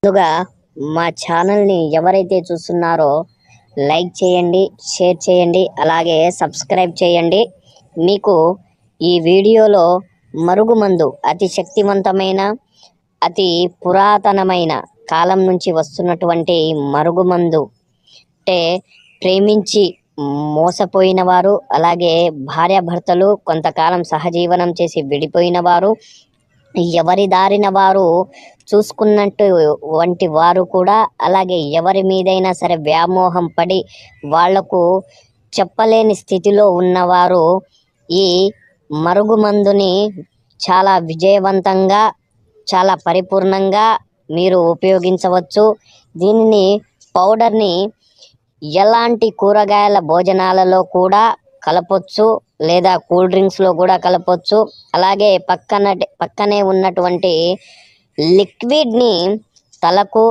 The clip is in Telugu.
ముందుగా మా ఛానల్ని ఎవరైతే చూస్తున్నారో లైక్ చేయండి, షేర్ చేయండి, అలాగే సబ్స్క్రైబ్ చేయండి. మీకు ఈ వీడియోలో మరుగుమందు అతి శక్తివంతమైన, అతి పురాతనమైన కాలం నుంచి వస్తున్నటువంటి మరుగుమందు అంటే ప్రేమించి మోసపోయిన వారు, అలాగే భార్యాభర్తలు కొంతకాలం సహజీవనం చేసి విడిపోయిన వారు, ఎవరి దారిన వారు చూసుకున్నట్టు వంటి వారు కూడా, అలాగే ఎవరి మీదైనా సరే వ్యామోహం పడి వాళ్లకు చెప్పలేని స్థితిలో ఉన్నవారు ఈ మరుగుమందుని చాలా విజయవంతంగా, చాలా పరిపూర్ణంగా మీరు ఉపయోగించవచ్చు. దీనిని పౌడర్ని ఎలాంటి కూరగాయల భోజనాలలో కూడా కలపొచ్చు, లేదా కూల్ డ్రింక్స్లో కూడా కలపొచ్చు. అలాగే పక్కనే ఉన్నటువంటి లిక్విడ్ని తలకు,